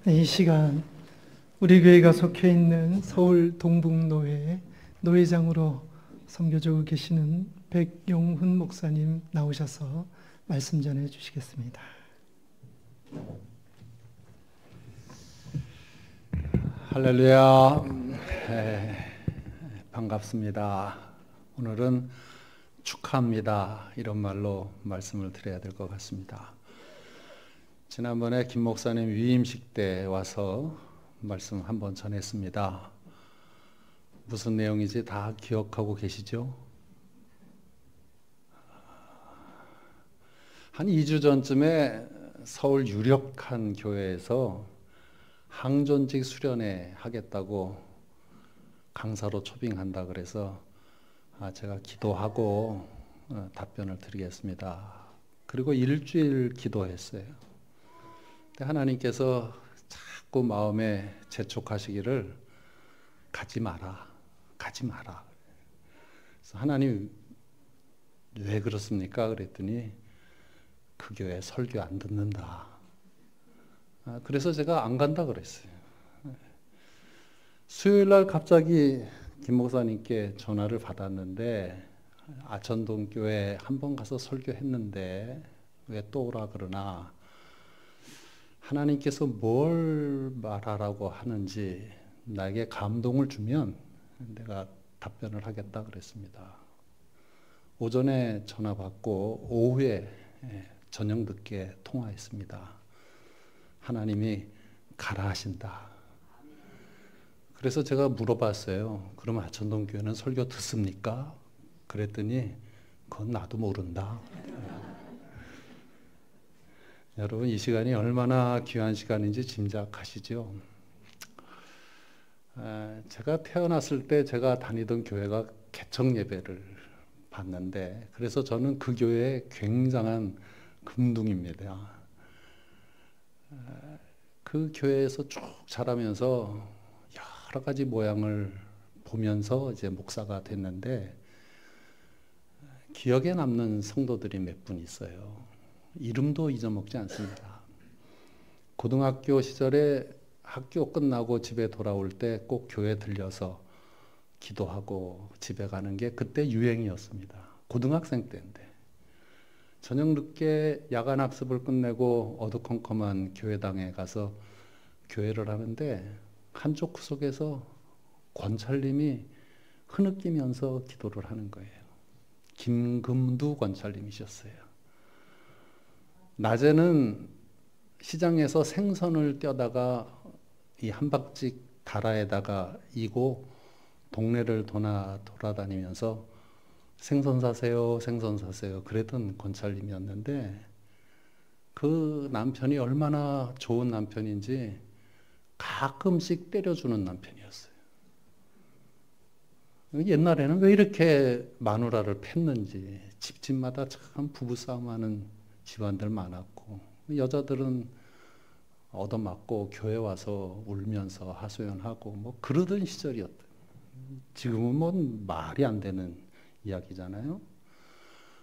이 시간 우리 교회가 속해 있는 서울 동북노회 노회장으로 선교주고 계시는 백용훈 목사님 나오셔서 말씀 전해 주시겠습니다. 할렐루야. 반갑습니다. 오늘은 축하합니다. 이런 말로 말씀을 드려야 될 것 같습니다. 지난번에 김 목사님 위임식 때 와서 말씀 한번 전했습니다. 무슨 내용인지 다 기억하고 계시죠? 한 2주 전쯤에 서울 유력한 교회에서 항존직 수련회 하겠다고 강사로 초빙한다 그래서 제가 기도하고 답변을 드리겠습니다. 그리고 일주일 기도했어요. 하나님께서 자꾸 마음에 재촉하시기를 가지 마라. 그래서 하나님 왜 그렇습니까? 그랬더니 그 교회 설교 안 듣는다. 그래서 제가 안 간다 그랬어요. 수요일 날 갑자기 김 목사님께 전화를 받았는데 아천동 교회 한번 가서 설교했는데 왜 또 오라 그러나 하나님께서 뭘 말하라고 하는지 나에게 감동을 주면 내가 답변을 하겠다 그랬습니다. 오전에 전화 받고 오후에 저녁 늦게 통화했습니다. 하나님이 가라 하신다. 그래서 제가 물어봤어요. 그럼 아천동 교회는 설교 듣습니까? 그랬더니 그건 나도 모른다. 여러분 이 시간이 얼마나 귀한 시간인지 짐작하시죠? 제가 태어났을 때 제가 다니던 교회가 개척 예배를 받는데 그래서 저는 그 교회의 굉장한 금둥입니다. 그 교회에서 쭉 자라면서 여러 가지 모양을 보면서 이제 목사가 됐는데 기억에 남는 성도들이 몇 분 있어요. 이름도 잊어먹지 않습니다. 고등학교 시절에 학교 끝나고 집에 돌아올 때 꼭 교회 들려서 기도하고 집에 가는 게 그때 유행이었습니다. 고등학생 때인데. 저녁 늦게 야간 학습을 끝내고 어두컴컴한 교회당에 가서 교회를 하는데 한쪽 구석에서 권찰님이 흐느끼면서 기도를 하는 거예요. 김금두 권찰님이셨어요. 낮에는 시장에서 생선을 떼다가 이 한박직 다라에다가 이고 동네를 돌아다니면서 생선 사세요, 생선 사세요. 그랬던 권찰님이었는데 그 남편이 얼마나 좋은 남편인지 가끔씩 때려주는 남편이었어요. 옛날에는 왜 이렇게 마누라를 팼는지 집집마다 참 부부싸움하는 집안들 많았고 여자들은 얻어맞고 교회 와서 울면서 하소연하고 뭐 그러던 시절이었다. 지금은 뭐 말이 안 되는 이야기잖아요.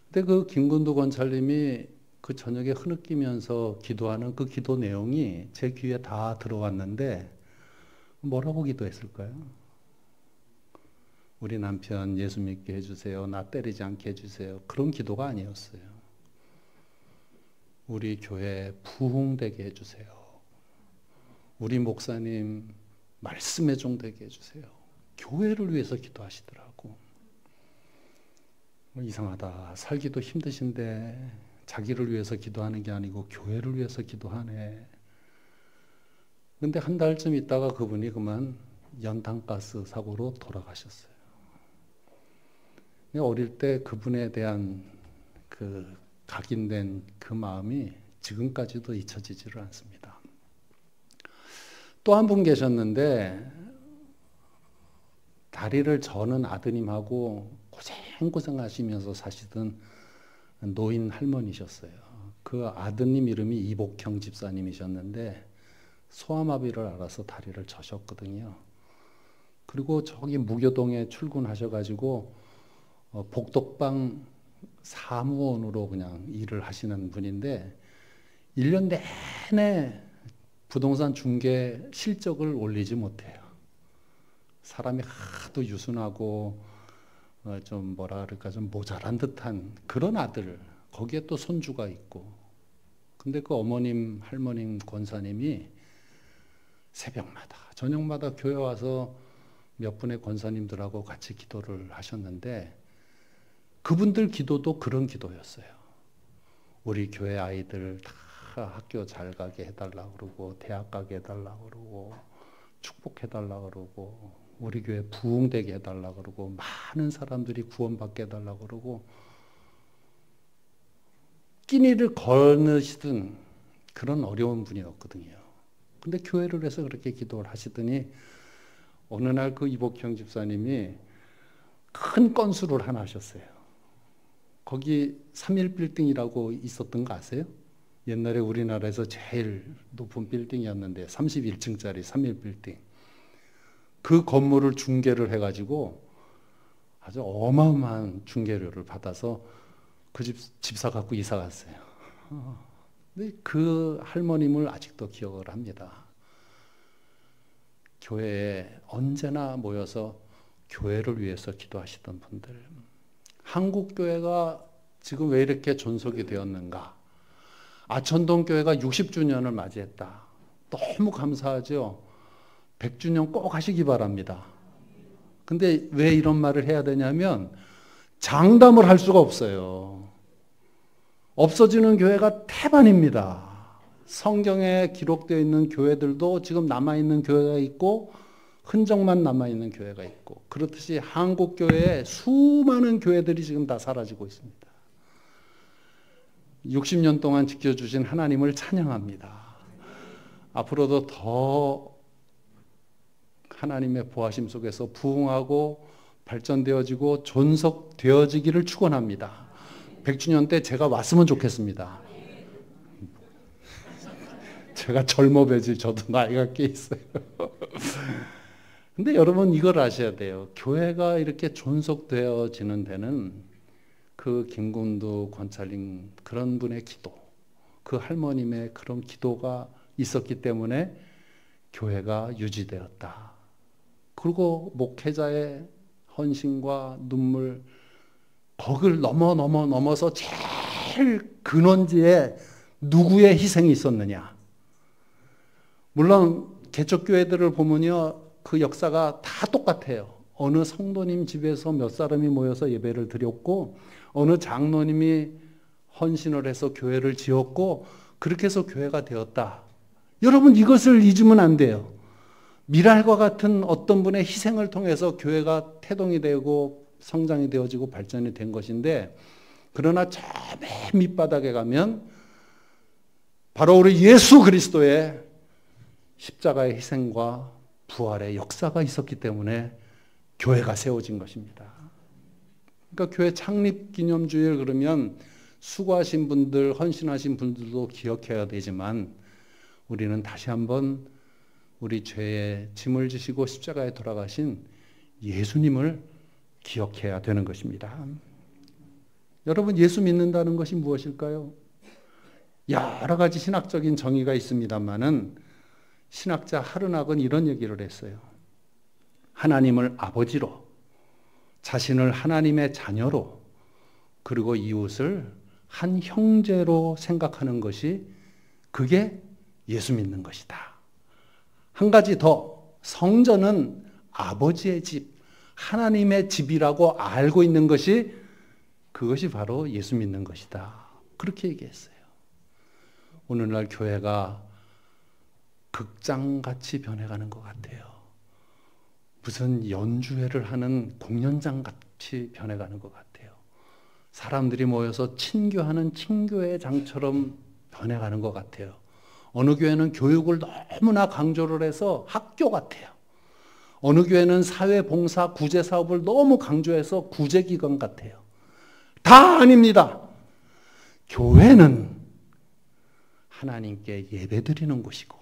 근데 그 김근두 권찰님이 그 저녁에 흐느끼면서 기도하는 그 기도 내용이 제 귀에 다 들어왔는데 뭐라고 기도했을까요? 우리 남편 예수 믿게 해주세요. 나 때리지 않게 해주세요. 그런 기도가 아니었어요. 우리 교회 부흥되게 해주세요. 우리 목사님 말씀의 종 되게 해주세요. 교회를 위해서 기도하시더라고. 이상하다. 살기도 힘드신데 자기를 위해서 기도하는 게 아니고 교회를 위해서 기도하네. 근데 한 달쯤 있다가 그분이 그만 연탄가스 사고로 돌아가셨어요. 어릴 때 그분에 대한 그 각인된 그 마음이 지금까지도 잊혀지지를 않습니다. 또 한 분 계셨는데 다리를 저는 아드님하고 고생고생 하시면서 사시던 노인 할머니셨어요. 그 아드님 이름이 이복형 집사님이셨는데 소아마비를 알아서 다리를 저셨거든요. 그리고 저기 무교동에 출근하셔가지고 복덕방 사무원으로 그냥 일을 하시는 분인데 1년 내내 부동산 중개 실적을 올리지 못해요. 사람이 하도 유순하고 좀 뭐라 그럴까 좀 모자란 듯한 그런 아들, 거기에 또 손주가 있고, 근데 그 어머님, 할머님, 권사님이 새벽마다 저녁마다 교회 와서 몇 분의 권사님들하고 같이 기도를 하셨는데, 그분들 기도도 그런 기도였어요. 우리 교회 아이들 다 학교 잘 가게 해달라고 그러고, 대학 가게 해달라고 그러고, 축복해달라고 그러고, 우리 교회 부흥되게 해달라고 그러고, 많은 사람들이 구원받게 해달라고 그러고, 끼니를 거느시던 그런 어려운 분이었거든요. 근데 교회를 해서 그렇게 기도를 하시더니 어느 날 그 이복형 집사님이 큰 건수를 하나 하셨어요. 거기 3.1빌딩이라고 있었던 거 아세요? 옛날에 우리나라에서 제일 높은 빌딩이었는데 31층짜리 3.1빌딩. 그 건물을 중개를 해가지고 아주 어마어마한 중개료를 받아서 그 집사 갖고 이사 갔어요. 근데 그 할머님을 아직도 기억을 합니다. 교회에 언제나 모여서 교회를 위해서 기도하시던 분들. 한국 교회가 지금 왜 이렇게 존속이 되었는가? 아천동 교회가 60주년을 맞이했다. 너무 감사하죠. 100주년 꼭 하시기 바랍니다. 근데 왜 이런 말을 해야 되냐면 장담을 할 수가 없어요. 없어지는 교회가 태반입니다. 성경에 기록되어 있는 교회들도 지금 남아있는 교회가 있고 흔적만 남아있는 교회가 있고, 그렇듯이 한국 교회에 수많은 교회들이 지금 다 사라지고 있습니다. 60년 동안 지켜주신 하나님을 찬양합니다. 앞으로도 더 하나님의 보하심 속에서 부흥하고 발전되어지고 존속되어지기를 축원합니다. 100주년 때 제가 왔으면 좋겠습니다. 제가 젊어 보이지 저도 나이가 꽤 있어요. 근데 여러분 이걸 아셔야 돼요. 교회가 이렇게 존속되어지는 데는 그 김군두 권찰님 그런 분의 기도, 그 할머님의 그런 기도가 있었기 때문에 교회가 유지되었다. 그리고 목회자의 헌신과 눈물, 거길 넘어서 제일 근원지에 누구의 희생이 있었느냐. 물론 개척교회들을 보면요, 그 역사가 다 똑같아요. 어느 성도님 집에서 몇 사람이 모여서 예배를 드렸고, 어느 장로님이 헌신을 해서 교회를 지었고, 그렇게 해서 교회가 되었다. 여러분 이것을 잊으면 안 돼요. 미랄과 같은 어떤 분의 희생을 통해서 교회가 태동이 되고 성장이 되어지고 발전이 된 것인데, 그러나 저 맨 밑바닥에 가면 바로 우리 예수 그리스도의 십자가의 희생과 부활의 역사가 있었기 때문에 교회가 세워진 것입니다. 그러니까 교회 창립 기념주일 그러면 수고하신 분들, 헌신하신 분들도 기억해야 되지만, 우리는 다시 한번 우리 죄의 짐을 지시고 십자가에 돌아가신 예수님을 기억해야 되는 것입니다. 여러분, 예수 믿는다는 것이 무엇일까요? 여러 가지 신학적인 정의가 있습니다만은 신학자 하르낙은 이런 얘기를 했어요. 하나님을 아버지로, 자신을 하나님의 자녀로, 그리고 이웃을 한 형제로 생각하는 것이, 그게 예수 믿는 것이다. 한 가지 더, 성전은 아버지의 집, 하나님의 집이라고 알고 있는 것이, 그것이 바로 예수 믿는 것이다. 그렇게 얘기했어요. 오늘날 교회가 극장같이 변해가는 것 같아요. 무슨 연주회를 하는 공연장같이 변해가는 것 같아요. 사람들이 모여서 친교하는 친교회 장처럼 변해가는 것 같아요. 어느 교회는 교육을 너무나 강조를 해서 학교 같아요. 어느 교회는 사회봉사, 구제사업을 너무 강조해서 구제기관 같아요. 다 아닙니다. 교회는 하나님께 예배드리는 곳이고,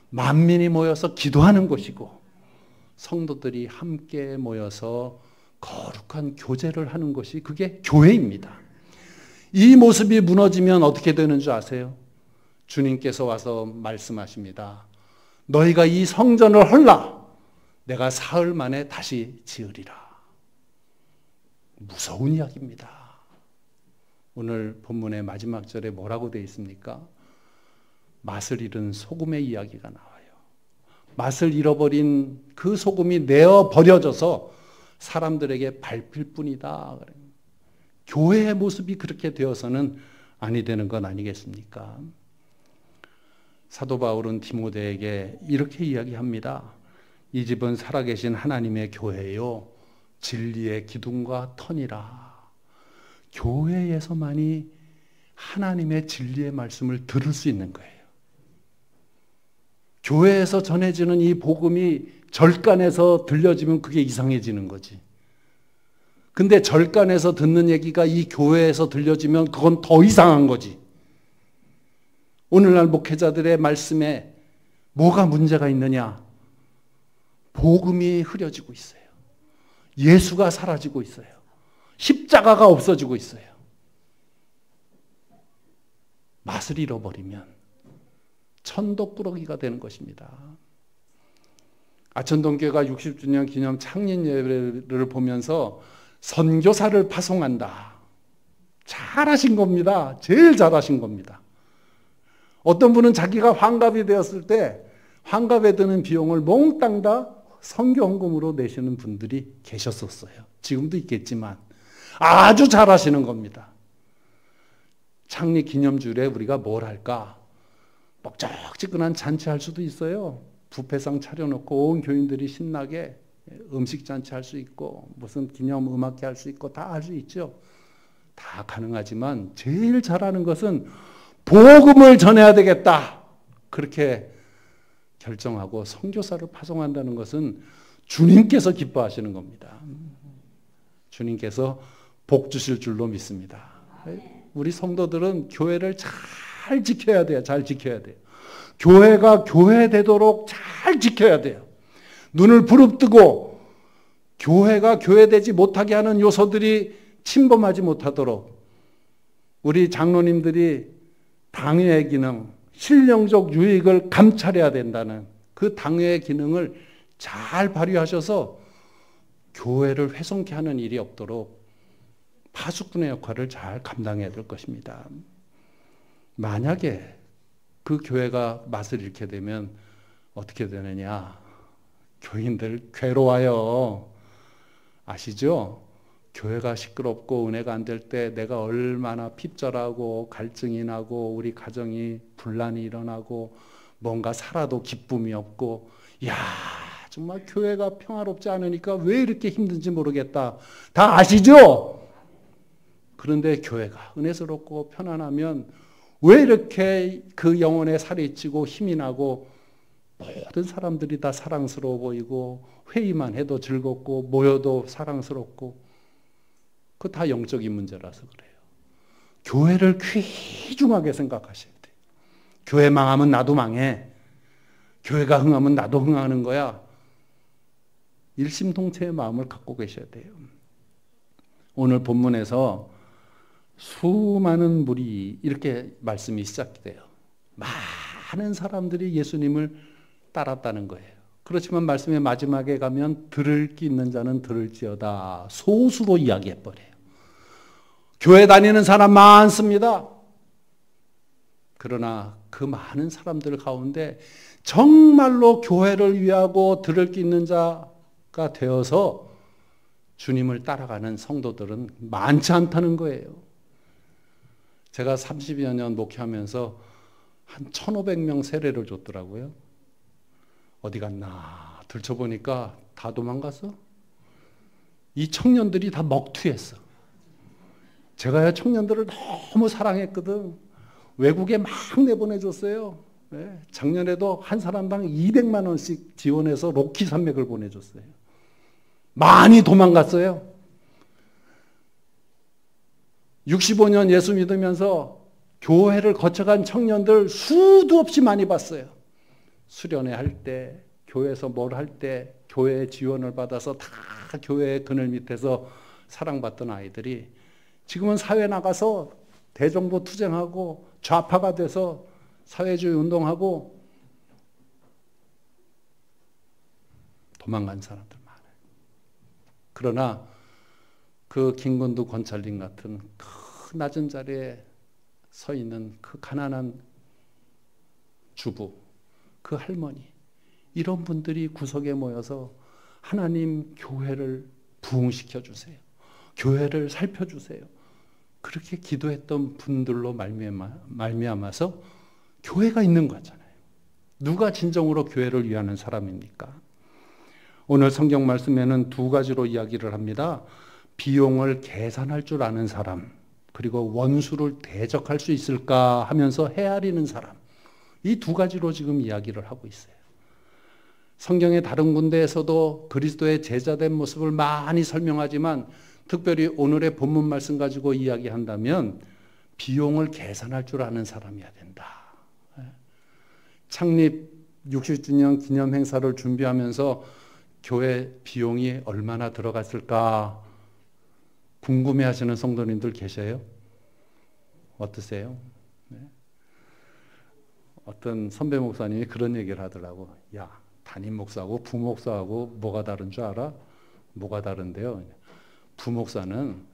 만민이 모여서 기도하는 곳이고, 성도들이 함께 모여서 거룩한 교제를 하는 것이, 그게 교회입니다. 이 모습이 무너지면 어떻게 되는 줄 아세요? 주님께서 와서 말씀하십니다. 너희가 이 성전을 헐라. 내가 사흘 만에 다시 지으리라. 무서운 이야기입니다. 오늘 본문의 마지막 절에 뭐라고 되어 있습니까? 맛을 잃은 소금의 이야기가 나와요. 맛을 잃어버린 그 소금이 내어 버려져서 사람들에게 밟힐 뿐이다. 교회의 모습이 그렇게 되어서는 아니 되는 건 아니겠습니까? 사도 바울은 디모데에게 이렇게 이야기합니다. 이 집은 살아계신 하나님의 교회요 진리의 기둥과 터니라. 교회에서만이 하나님의 진리의 말씀을 들을 수 있는 거예요. 교회에서 전해지는 이 복음이 절간에서 들려지면 그게 이상해지는 거지. 근데 절간에서 듣는 얘기가 이 교회에서 들려지면 그건 더 이상한 거지. 오늘날 목회자들의 말씀에 뭐가 문제가 있느냐? 복음이 흐려지고 있어요. 예수가 사라지고 있어요. 십자가가 없어지고 있어요. 맛을 잃어버리면 천덕꾸러기가 되는 것입니다. 아천동교회가 60주년 기념 창립 예배를 보면서 선교사를 파송한다. 잘하신 겁니다. 제일 잘하신 겁니다. 어떤 분은 자기가 환갑이 되었을 때 환갑에 드는 비용을 몽땅 다 선교 헌금으로 내시는 분들이 계셨었어요. 지금도 있겠지만 아주 잘하시는 겁니다. 창립 기념주일에 우리가 뭘 할까? 뻑적지근한 잔치할 수도 있어요. 뷔페상 차려놓고 온 교인들이 신나게 음식 잔치 할 수 있고 무슨 기념 음악회 할 수 있고 다 할 수 있죠. 다 가능하지만 제일 잘하는 것은 복음을 전해야 되겠다. 그렇게 결정하고 선교사를 파송한다는 것은 주님께서 기뻐하시는 겁니다. 주님께서 복 주실 줄로 믿습니다. 우리 성도들은 교회를 잘 지켜야 돼요. 잘 지켜야 돼요. 교회가 교회 되도록 잘 지켜야 돼요. 눈을 부릅뜨고 교회가 교회되지 못하게 하는 요소들이 침범하지 못하도록 우리 장로님들이 당회의 기능, 신령적 유익을 감찰해야 된다는 그 당회의 기능을 잘 발휘하셔서 교회를 훼손케 하는 일이 없도록 파수꾼의 역할을 잘 감당해야 될 것입니다. 만약에 그 교회가 맛을 잃게 되면 어떻게 되느냐? 교인들 괴로워요. 아시죠? 교회가 시끄럽고 은혜가 안 될 때 내가 얼마나 핍절하고 갈증이 나고 우리 가정이 분란이 일어나고 뭔가 살아도 기쁨이 없고 야 정말 교회가 평화롭지 않으니까 왜 이렇게 힘든지 모르겠다. 다 아시죠? 그런데 교회가 은혜스럽고 편안하면 왜 이렇게 그 영혼에 살이 찌고 힘이 나고 모든 사람들이 다 사랑스러워 보이고 회의만 해도 즐겁고 모여도 사랑스럽고 그거 다 영적인 문제라서 그래요. 교회를 귀중하게 생각하셔야 돼요. 교회 망하면 나도 망해. 교회가 흥하면 나도 흥하는 거야. 일심동체의 마음을 갖고 계셔야 돼요. 오늘 본문에서 수많은 무리 이렇게 말씀이 시작돼요. 많은 사람들이 예수님을 따랐다는 거예요. 그렇지만 말씀의 마지막에 가면 들을 기 있는 자는 들을지어다. 소수로 이야기해버려요. 교회 다니는 사람 많습니다. 그러나 그 많은 사람들 가운데 정말로 교회를 위하고 들을 기 있는 자가 되어서 주님을 따라가는 성도들은 많지 않다는 거예요. 제가 30여 년 목회하면서 한 1,500명 세례를 줬더라고요. 어디 갔나 들춰보니까 다 도망갔어. 이 청년들이 다 먹튀했어. 제가 청년들을 너무 사랑했거든. 외국에 막 내보내줬어요. 네. 작년에도 한 사람당 200만 원씩 지원해서 로키 산맥을 보내줬어요. 많이 도망갔어요. 65년 예수 믿으면서 교회를 거쳐간 청년들 수도 없이 많이 봤어요. 수련회 할 때, 교회에서 뭘 할 때, 교회의 지원을 받아서 다 교회의 그늘 밑에서 사랑받던 아이들이 지금은 사회 나가서 대정부 투쟁하고 좌파가 돼서 사회주의 운동하고 도망간 사람들 많아요. 그러나 그 김건두 권찰님 같은 그 낮은 자리에 서 있는 그 가난한 주부, 그 할머니, 이런 분들이 구석에 모여서 하나님 교회를 부흥시켜 주세요. 교회를 살펴주세요. 그렇게 기도했던 분들로 말미암아서 교회가 있는 거잖아요. 누가 진정으로 교회를 위하는 사람입니까? 오늘 성경 말씀에는 두 가지로 이야기를 합니다. 비용을 계산할 줄 아는 사람, 그리고 원수를 대적할 수 있을까 하면서 헤아리는 사람. 이 두 가지로 지금 이야기를 하고 있어요. 성경의 다른 군데에서도 그리스도의 제자된 모습을 많이 설명하지만 특별히 오늘의 본문 말씀 가지고 이야기한다면 비용을 계산할 줄 아는 사람이어야 된다. 창립 60주년 기념 행사를 준비하면서 교회 비용이 얼마나 들어갔을까 궁금해하시는 성도님들 계세요? 어떠세요? 네. 어떤 선배 목사님이 그런 얘기를 하더라고. 야, 담임 목사하고 부목사하고 뭐가 다른 줄 알아? 뭐가 다른데요? 부목사는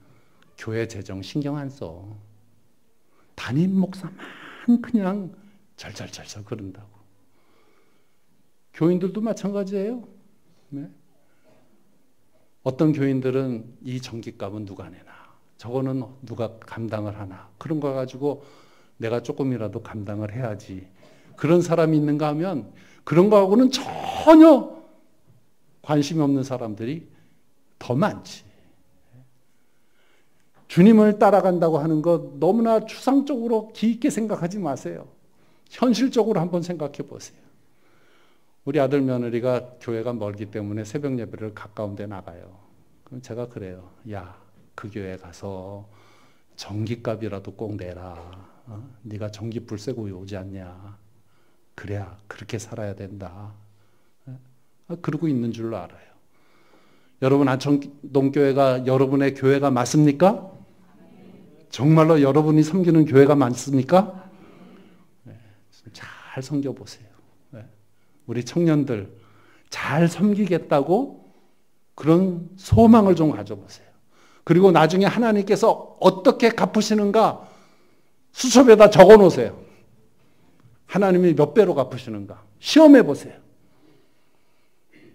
교회 재정 신경 안 써. 담임 목사만 그냥 절절절절 그런다고. 교인들도 마찬가지예요. 네? 어떤 교인들은 이 전기값은 누가 내나, 저거는 누가 감당을 하나, 그런 거 가지고 내가 조금이라도 감당을 해야지. 그런 사람이 있는가 하면 그런 거하고는 전혀 관심이 없는 사람들이 더 많지. 주님을 따라간다고 하는 것 너무나 추상적으로 깊게 생각하지 마세요. 현실적으로 한번 생각해 보세요. 우리 아들 며느리가 교회가 멀기 때문에 새벽 예배를 가까운 데 나가요. 그럼 제가 그래요. 야, 그 교회 가서 전기값이라도 꼭 내라. 네가 전기불 세고 오지 않냐. 그래야 그렇게 살아야 된다. 그러고 있는 줄로 알아요. 여러분, 안천동교회가 여러분의 교회가 맞습니까? 정말로 여러분이 섬기는 교회가 맞습니까? 네, 잘 섬겨보세요. 네. 우리 청년들 잘 섬기겠다고 그런 소망을 좀 가져보세요. 그리고 나중에 하나님께서 어떻게 갚으시는가 수첩에다 적어 놓으세요. 하나님이 몇 배로 갚으시는가 시험해 보세요.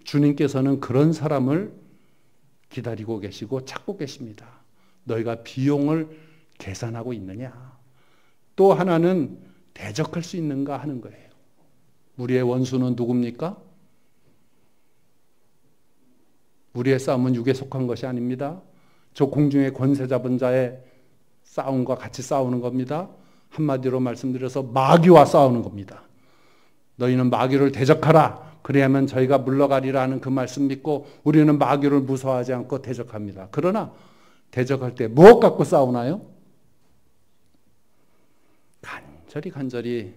주님께서는 그런 사람을 기다리고 계시고 찾고 계십니다. 너희가 비용을 계산하고 있느냐? 또 하나는 대적할 수 있는가 하는 거예요. 우리의 원수는 누굽니까? 우리의 싸움은 육에 속한 것이 아닙니다. 저 공중의 권세 잡은 자의 싸움과 같이 싸우는 겁니다. 한마디로 말씀드려서 마귀와 싸우는 겁니다. 너희는 마귀를 대적하라. 그래야만 저희가 물러가리라 하는 그 말씀 믿고 우리는 마귀를 무서워하지 않고 대적합니다. 그러나 대적할 때 무엇 갖고 싸우나요? 간절히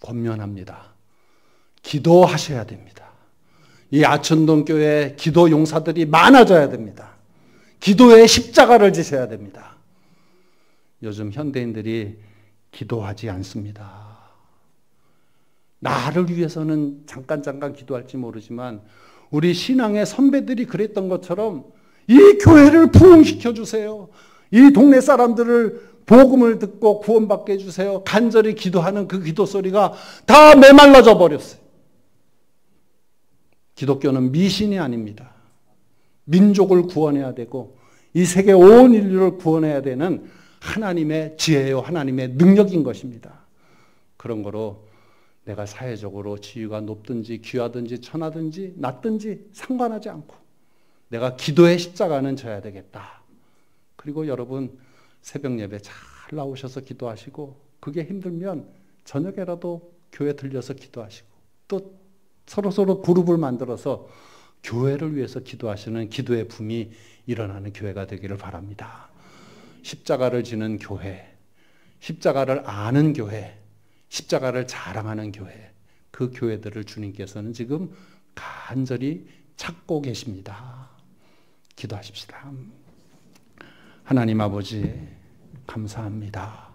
권면합니다. 기도하셔야 됩니다. 이 아천동 교회에 기도 용사들이 많아져야 됩니다. 기도에 십자가를 지셔야 됩니다. 요즘 현대인들이 기도하지 않습니다. 나를 위해서는 잠깐 기도할지 모르지만 우리 신앙의 선배들이 그랬던 것처럼 이 교회를 부흥시켜 주세요. 이 동네 사람들을 복음을 듣고 구원받게 해주세요. 간절히 기도하는 그 기도 소리가 다 메말라져 버렸어요. 기독교는 미신이 아닙니다. 민족을 구원해야 되고 이 세계 온 인류를 구원해야 되는 하나님의 지혜요, 하나님의 능력인 것입니다. 그런 거로 내가 사회적으로 지위가 높든지 귀하든지 천하든지 낮든지 상관하지 않고 내가 기도의 십자가는 져야 되겠다. 그리고 여러분 새벽 예배 잘 나오셔서 기도하시고 그게 힘들면 저녁에라도 교회 들려서 기도하시고 또 서로 그룹을 만들어서 교회를 위해서 기도하시는 기도의 붐이 일어나는 교회가 되기를 바랍니다. 십자가를 지는 교회, 십자가를 아는 교회, 십자가를 자랑하는 교회, 그 교회들을 주님께서는 지금 간절히 찾고 계십니다. 기도하십시다. 하나님 아버지 감사합니다.